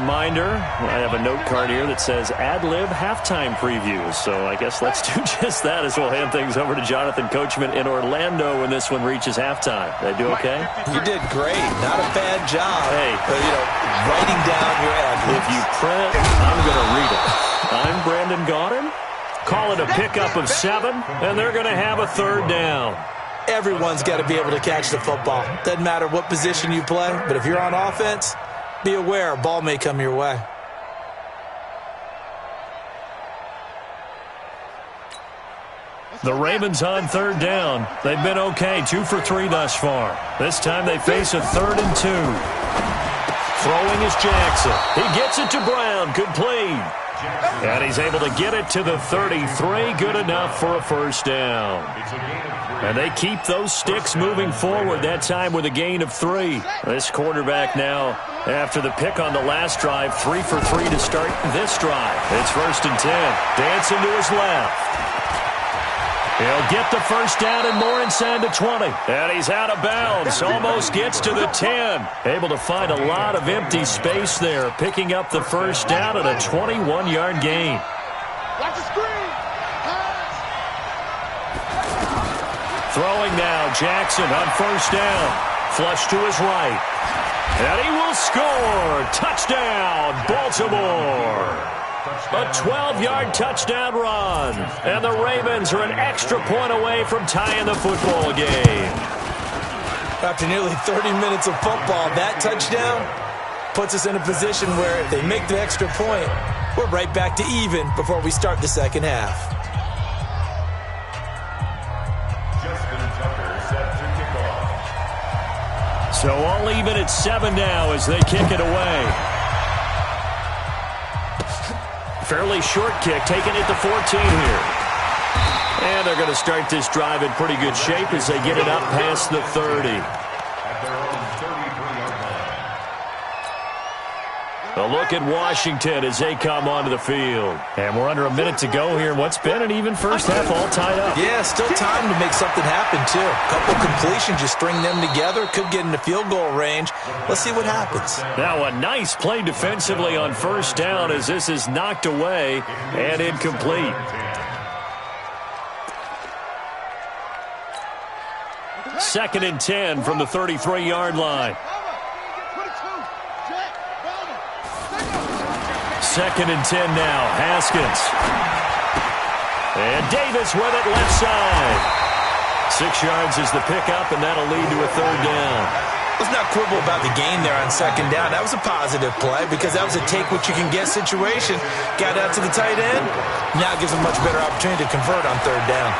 reminder, I have a note card here that says ad-lib halftime previews. So I guess let's do just that as we'll hand things over to Jonathan Coachman in Orlando when this one reaches halftime. Did I do okay? You did great. Not a bad job. Hey. But, writing down your ad-libs. If you print it, I'm going to read it. I'm Brandon Gaudin. Call it a pickup of 7, and they're going to have a 3rd down. Everyone's got to be able to catch the football. Doesn't matter what position you play, but if you're on offense, be aware a ball may come your way. The Ravens on 3rd down. They've been okay, 2 for 3 thus far. This time they face a 3rd and 2. Throwing is Jackson. He gets it to Brown. Complete. And he's able to get it to the 33. Good enough for a 1st down. And they keep those sticks moving forward, that time with a gain of 3. This quarterback now, after the pick on the last drive, 3 for 3 to start this drive. It's 1st and 10. Dancing to his left. He'll get the 1st down and more inside the 20. And he's out of bounds. Almost gets to the 10. Able to find a lot of empty space there. Picking up the 1st down at a 21-yard gain. Watch the screen. Throwing now. Jackson on 1st down. Flush to his right. And he will score. Touchdown, Baltimore. A 12-yard touchdown run. And the Ravens are an extra point away from tying the football game. After nearly 30 minutes of football, that touchdown puts us in a position where if they make the extra point, we're right back to even before we start the second half. So all even at 7 now as they kick it away. Fairly short kick, taking it to 14 here. And they're going to start this drive in pretty good shape as they get it up past the 30. A look at Washington as they come onto the field. And we're under a minute to go here in what's been an even first half, all tied up. Yeah, still time to make something happen, too. A couple completions, just string them together. Could get into field goal range. Let's see what happens. Now a nice play defensively on 1st down as this is knocked away and incomplete. Second and 10 from the 33-yard line. 2nd and 10 now. Haskins. And Davis with it left side. 6 yards is the pickup, and that'll lead to a 3rd down. Let's not quibble about the gain there on 2nd down. That was a positive play because that was a take-what-you-can-get situation. Got out to the tight end. Now gives him a much better opportunity to convert on 3rd down.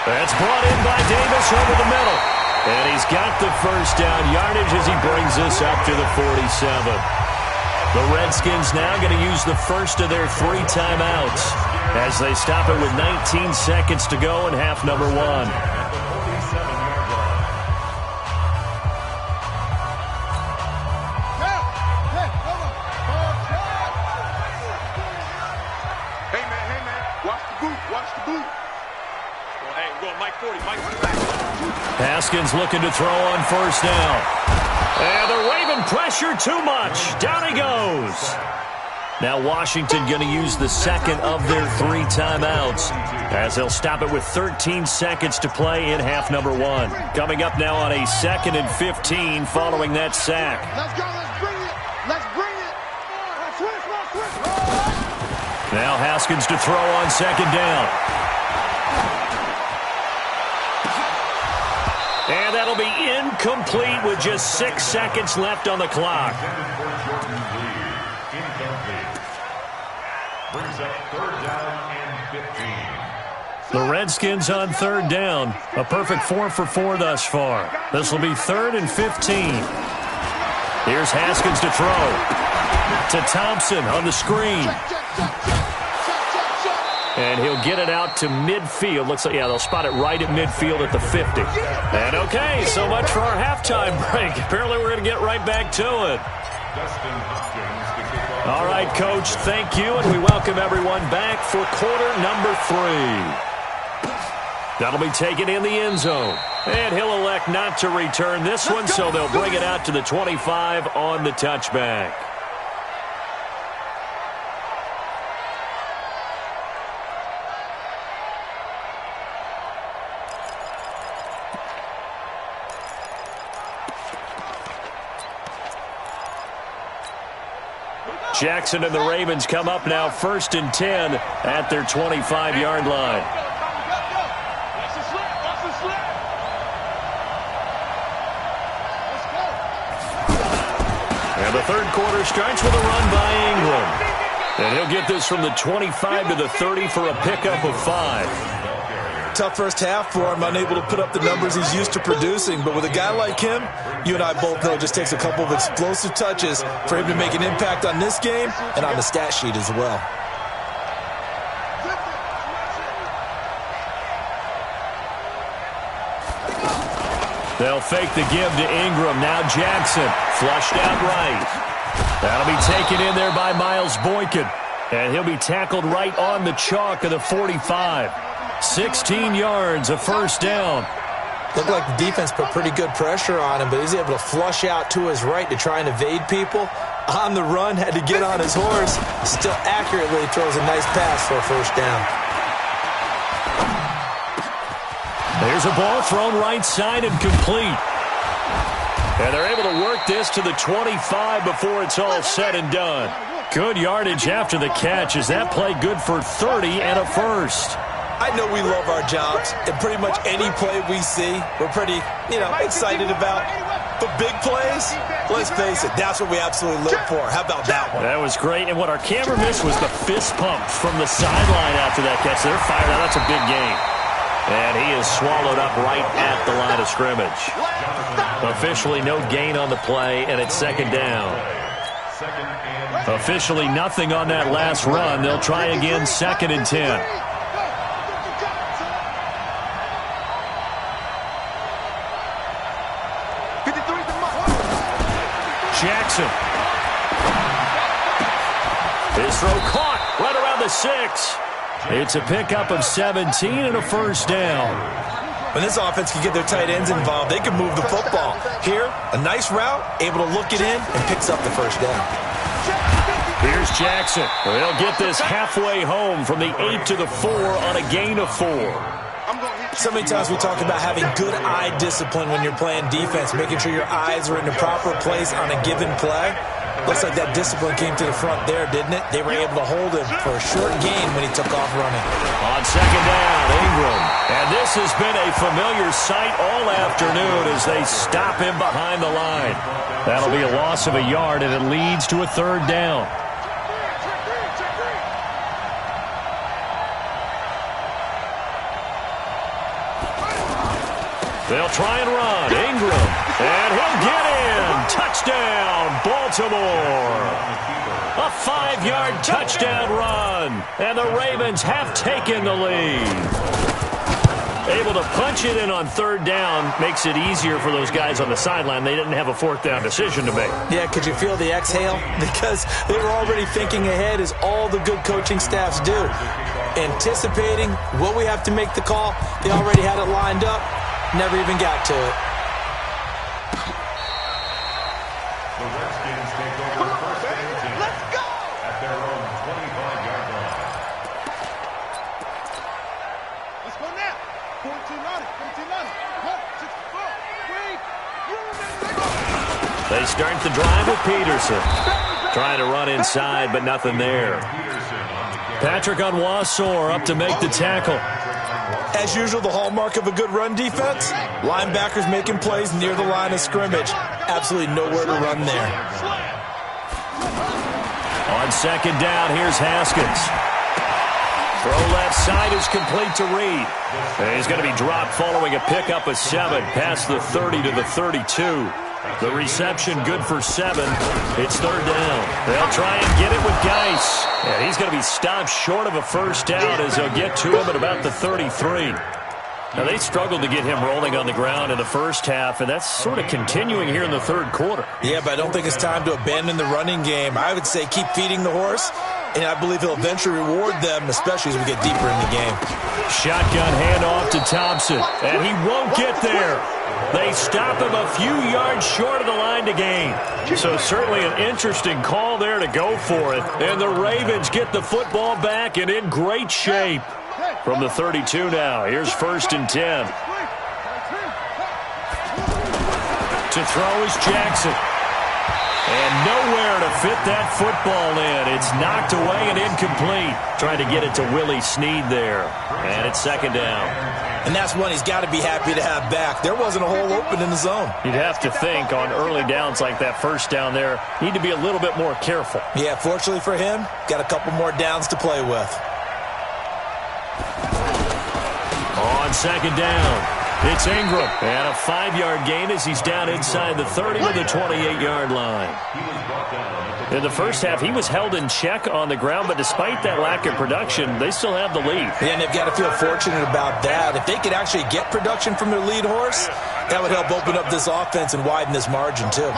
That's brought in by Davis over the middle. And he's got the 1st down yardage as he brings this up to the 47. The Redskins now going to use the first of their 3 timeouts as they stop it with 19 seconds to go in half number 1. Hey, man, watch the boot. Hey, we're going Mike 40, Mike 40. Haskins looking to throw on 1st down. And they're waving pressure too much. Down he goes. Now Washington going to use the 2nd of their 3 timeouts as they'll stop it with 13 seconds to play in half number 1. Coming up now on a 2nd and 15 following that sack. Let's go, let's bring it. Switch. Now Haskins to throw on 2nd down. And that'll be incomplete with just 6 seconds left on the clock. Brings up 3rd down and 15. The Redskins on 3rd down. A perfect 4 for 4 thus far. This will be 3rd and 15. Here's Haskins to throw. To Thompson on the screen. And he'll get it out to midfield. Looks like, yeah, they'll spot it right at midfield at the 50. And okay, so much for our halftime break. Apparently we're going to get right back to it. All right, Coach, thank you, and we welcome everyone back for quarter number 3. That'll be taken in the end zone. And he'll elect not to return this one, so they'll bring it out to the 25 on the touchback. Jackson and the Ravens come up now 1st and 10 at their 25-yard line. And the third quarter starts with a run by Ingram. And he'll get this from the 25 to the 30 for a pickup of 5. Tough first half for him, unable to put up the numbers he's used to producing. But with a guy like him, you and I both know it just takes a couple of explosive touches for him to make an impact on this game and on the stat sheet as well. They'll fake the give to Ingram. Now Jackson, flushed out right. That'll be taken in there by Miles Boykin. And he'll be tackled right on the chalk of the 45. 16 yards, a first down. Looked like the defense put pretty good pressure on him, but he's able to flush out to his right to try and evade people. On the run, had to get on his horse. Still accurately throws a nice pass for a first down. There's a ball thrown right side and complete. And they're able to work this to the 25 before it's all said and done. Good yardage after the catch. Is that play good for 30 and a first? I know we love our jobs, and pretty much any play we see, we're pretty, excited about. But big plays, let's face it, that's what we absolutely live for. How about that one? That was great. And what our camera missed was the fist pump from the sideline after that catch. They're fired out. That's a big game. And he is swallowed up right at the line of scrimmage. Officially no gain on the play, and it's second down. Officially nothing on that last run. They'll try again, 2nd and 10. Jackson. His throw caught right around the 6. It's a pickup of 17 and a first down. When this offense can get their tight ends involved, they can move the football. Here, a nice route, able to look it in, and picks up the first down. Here's Jackson. They'll get this halfway home from the 8 to the 4 on a gain of 4. So many times we talk about having good eye discipline when you're playing defense, making sure your eyes are in the proper place on a given play. Looks like that discipline came to the front there, didn't it? They were able to hold him for a short gain when he took off running. On second down, Ingram. And this has been a familiar sight all afternoon as they stop him behind the line. That'll be a loss of a yard, and it leads to a third down. They'll try and run. Ingram. And he'll get in. Touchdown, Baltimore. A 5-yard touchdown run. And the Ravens have taken the lead. Able to punch it in on third down makes it easier for those guys on the sideline. They didn't have a fourth down decision to make. Yeah, could you feel the exhale? Because they were already thinking ahead, as all the good coaching staffs do. Anticipating, will we have to make the call? They already had it lined up. Never even got to it. The Redskins take over first and 10. Let's go! At their own 25-yard line. Let's go now. 14 on it. 14 on it. 1, 6, 4, 3. They start the drive with Peterson. Trying to run inside, but nothing there. Patrick Onwuasor up to make the tackle. As usual, the hallmark of a good run defense, linebackers making plays near the line of scrimmage. Absolutely nowhere to run there. On second down, here's Haskins. Throw left side is complete to Reed. And he's going to be dropped following a pickup of 7 past the 30 to the 32. The reception good for 7. It's third down. They'll try and get it with Geis. And he's going to be stopped short of a first down as they'll get to him at about the 33. Now, they struggled to get him rolling on the ground in the first half, and that's sort of continuing here in the third quarter. Yeah, but I don't think it's time to abandon the running game. I would say keep feeding the horse, and I believe he'll eventually reward them, especially as we get deeper in the game. Shotgun handoff to Thompson, and he won't get there. They stop him a few yards short of the line to gain. So certainly an interesting call there to go for it. And the Ravens get the football back and in great shape. From the 32 now, here's 1st and 10. To throw is Jackson. And nowhere to fit that football in. It's knocked away and incomplete. Trying to get it to Willie Snead there. And it's second down. And that's one he's got to be happy to have back. There wasn't a hole open in the zone. You'd have to think on early downs like that first down there, need to be a little bit more careful. Yeah, fortunately for him, got a couple more downs to play with. On second down, it's Ingram. And a 5-yard gain as he's down inside the 30 to the 28-yard line. In the first half, he was held in check on the ground, but despite that lack of production, they still have the lead. Yeah, and they've got to feel fortunate about that. If they could actually get production from their lead horse, that would help open up this offense and widen this margin, too.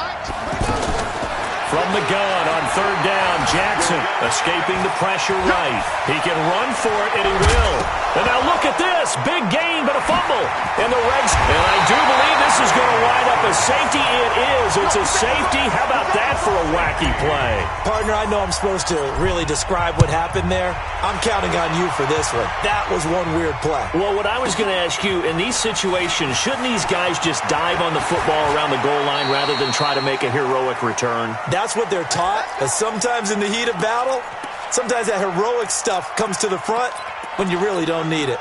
From the gun on third down, Jackson escaping the pressure right. He can run for it, and he will. And now look at this. Big gain, but a fumble. And the Regs, and I do believe this is going to wind up a safety. It is. It's a safety. How about that for a wacky play? Partner, I know I'm supposed to really describe what happened there. I'm counting on you for this one. That was one weird play. Well, what I was going to ask you, in these situations, shouldn't these guys just dive on the football around the goal line rather than try to make a heroic return? That's what they're taught, but sometimes in the heat of battle, sometimes that heroic stuff comes to the front when you really don't need it.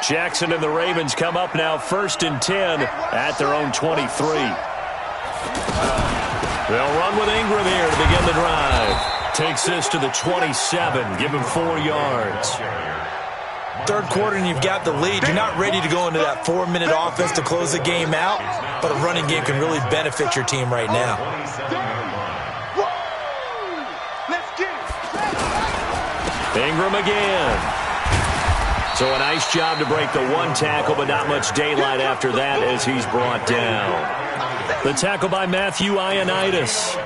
Jackson and the Ravens come up now 1st and 10 at their own 23. They'll run with Ingram here to begin the drive. Takes this to the 27, give him 4 yards. Third quarter and you've got the lead. You're not ready to go into that 4-minute offense to close the game out, but a running game can really benefit your team right now. Ingram again. So a nice job to break the one tackle, but not much daylight after that as he's brought down. The tackle by Matthew Ioannidis.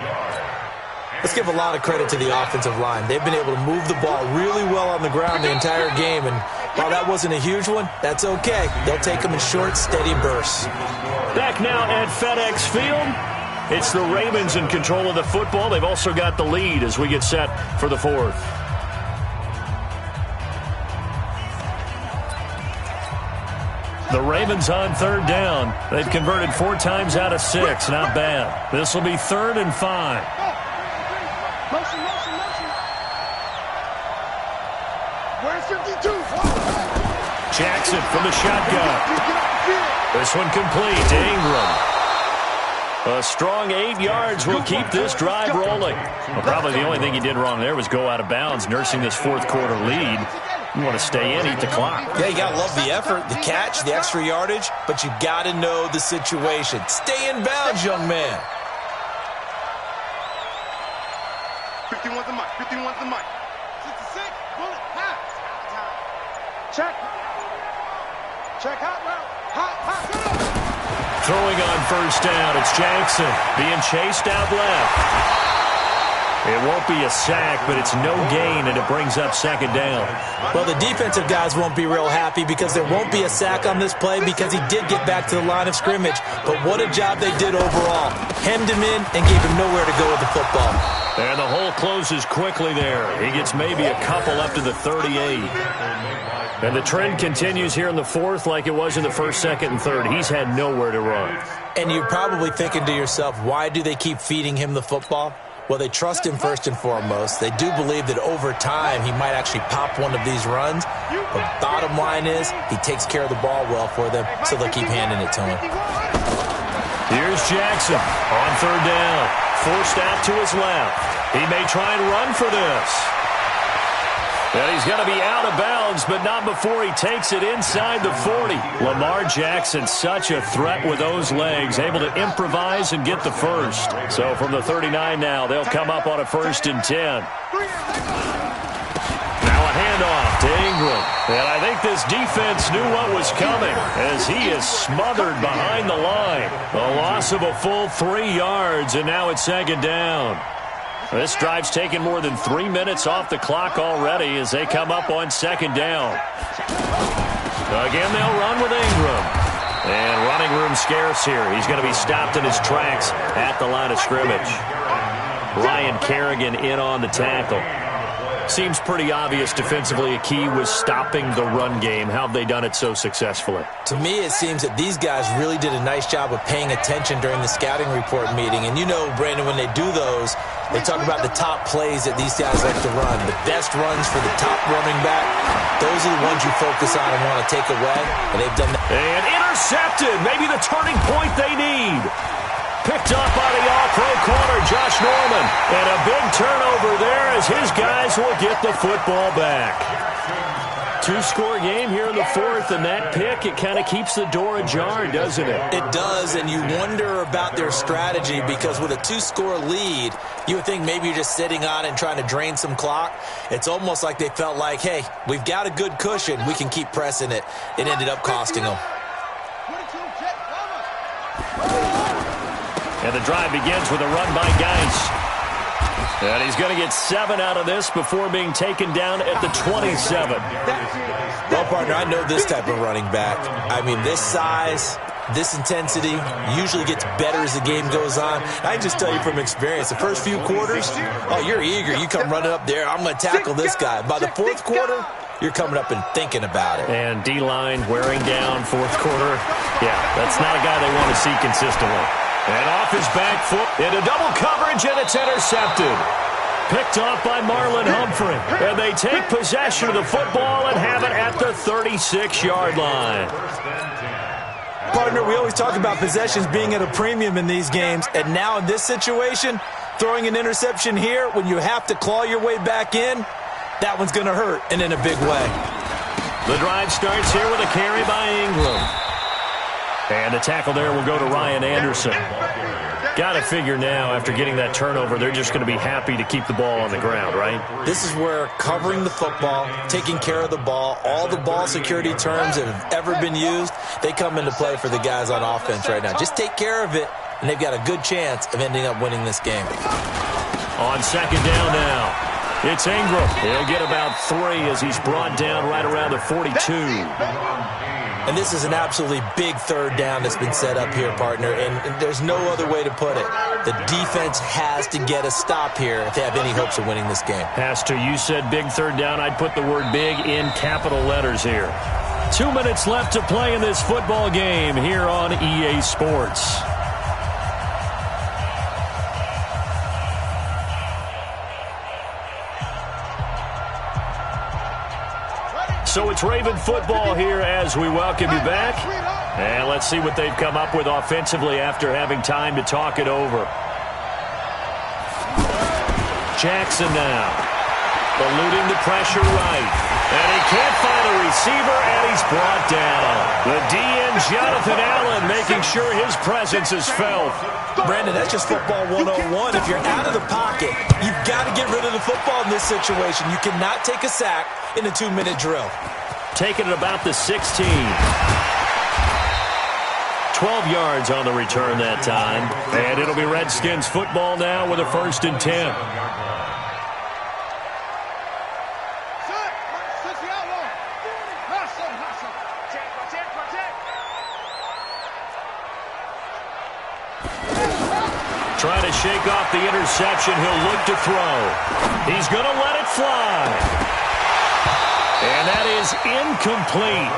Let's give a lot of credit to the offensive line. They've been able to move the ball really well on the ground the entire game, and while that wasn't a huge one, that's okay. They'll take them in short, steady bursts. Back now at FedEx Field. It's the Ravens in control of the football. They've also got the lead as we get set for the fourth. The Ravens on third down. They've converted 4 times out of 6. Not bad. This will be 3rd and 5. Motion. Where's 52? Jackson from the shotgun. This one complete to Ingram. A strong 8 yards will keep this drive rolling. Well, probably the only thing he did wrong there was go out of bounds, nursing this fourth quarter lead. You want to stay in, eat the clock. Yeah, you got to love the effort, the catch, the extra yardage, but you got to know the situation. Stay in bounds, young man. 51's the mic. 51's the mic. 66, bullet, pass. Check. Check, hot route. Hot. Throwing on first down, it's Jackson being chased out left. It won't be a sack, but it's no gain, and it brings up second down. Well, the defensive guys won't be real happy because there won't be a sack on this play because he did get back to the line of scrimmage. But what a job they did overall. Hemmed him in and gave him nowhere to go with the football. And the hole closes quickly there. He gets maybe a couple up to the 38. And the trend continues here in the fourth like it was in the first, second, and third. He's had nowhere to run. And you're probably thinking to yourself, why do they keep feeding him the football? Well, they trust him first and foremost. They do believe that over time he might actually pop one of these runs. But bottom line is he takes care of the ball well for them, so they'll keep handing it to him. Here's Jackson on third down. Forced out to his left. He may try and run for this. And he's going to be out of bounds, but not before he takes it inside the 40. Lamar Jackson, such a threat with those legs, able to improvise and get the first. So from the 39 now, they'll come up on a 1st and 10. Now a handoff to Ingram. And I think this defense knew what was coming as he is smothered behind the line. A loss of a full 3 yards, and now it's second down. This drive's taken more than 3 minutes off the clock already as they come up on second down. Again, they'll run with Ingram. And running room scarce here. He's going to be stopped in his tracks at the line of scrimmage. Ryan Kerrigan in on the tackle. Seems pretty obvious defensively a key was stopping the run game. How have they done it so successfully? To me, it seems that these guys really did a nice job of paying attention during the scouting report meeting. And you know, Brandon, when they do those, They talk about the top plays that these guys like to run. The best runs for the top running back, those are the ones you focus on and want to take away, and they've done that. And intercepted, maybe the turning point they need. Picked up by the all-pro corner, Josh Norman. And a big turnover there as his guys will get the football back. Two-score game here in the fourth, and that pick, it kind of keeps the door ajar, doesn't it? It does, and you wonder about their strategy because with a two-score lead, you would think maybe you're just sitting on and trying to drain some clock. It's almost like they felt like, hey, we've got a good cushion. We can keep pressing it. It ended up costing them. And the drive begins with a run by Geis. And he's going to get 7 out of this before being taken down at the 27. Well, partner, I know this type of running back. I mean, this size, this intensity usually gets better as the game goes on. I can just tell you from experience, the first few quarters, oh, you're eager. You come running up there, I'm going to tackle this guy. By the fourth quarter, you're coming up and thinking about it. And D-line wearing down fourth quarter. Yeah, that's not a guy they want to see consistently. And off his back foot into double coverage, and it's intercepted. Picked off by Marlon Humphrey. And they take possession of the football and have it at the 36-yard line. Partner, we always talk about possessions being at a premium in these games. And now in this situation, throwing an interception here when you have to claw your way back in, that one's going to hurt, and in a big way. The drive starts here with a carry by Ingram. And the tackle there will go to Ryan Anderson. Got to figure now, after getting that turnover, they're just going to be happy to keep the ball on the ground, right? This is where covering the football, taking care of the ball, all the ball security terms that have ever been used, they come into play for the guys on offense right now. Just take care of it, and they've got a good chance of ending up winning this game. On second down now, it's Ingram. He'll get about 3 as he's brought down right around the 42. And this is an absolutely big third down that's been set up here, partner, and there's no other way to put it. The defense has to get a stop here if they have any hopes of winning this game. Has to. You said big third down. I'd put the word big in capital letters here. 2 minutes left to play in this football game here on EA Sports. So it's Raven football here as we welcome you back. And let's see what they've come up with offensively after having time to talk it over. Jackson now. Eluding the pressure right. And he can't find a receiver, and he's brought down. The DN, Jonathan Allen, making sure his presence is felt. Brandon, that's just football 101. If you're out of the pocket, you've got to get rid of the football in this situation. You cannot take a sack in a 2-minute drill. Taking it about the 16. 12 yards on the return that time. And it'll be Redskins football now with a 1st and 10. Trying to shake off the interception. He'll look to throw. He's going to let it fly. And that is incomplete.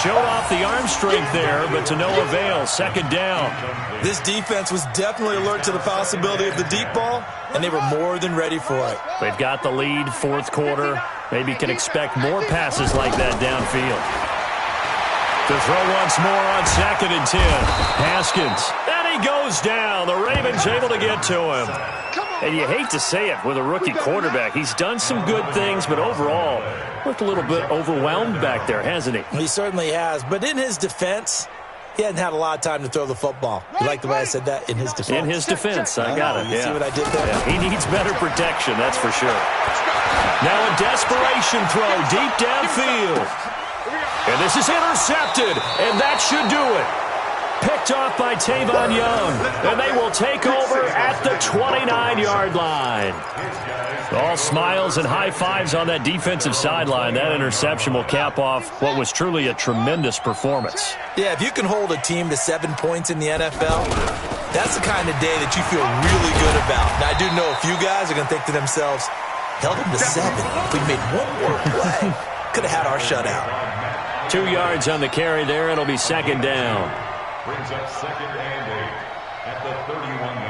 Showed off the arm strength there, but to no avail. Second down. This defense was definitely alert to the possibility of the deep ball, and they were more than ready for it. They've got the lead, fourth quarter. Maybe can expect more passes like that downfield. To throw once more on 2nd and 10. Haskins. And he goes down. The Ravens able to get to him. And you hate to say it with a rookie quarterback. He's done some good things, but overall, looked a little bit overwhelmed back there, hasn't he? He certainly has. But in his defense, he hadn't had a lot of time to throw the football. You like the way I said that? In his defense. In his defense. I got it. You see what I did there? Yeah, he needs better protection, that's for sure. Now a desperation throw deep downfield. And this is intercepted, and that should do it. Picked off by Tavon Young, and they will take over at the 29-yard line. All smiles and high fives on that defensive sideline. That interception will cap off what was truly a tremendous performance. Yeah, if you can hold a team to 7 points in the NFL, that's the kind of day that you feel really good about. Now, I do know a few guys are going to think to themselves, held them to 7. If we made one more play, could have had our shutout. 2 yards on the carry there. It'll be second down. Brings up 2nd and 8 at the 31-yard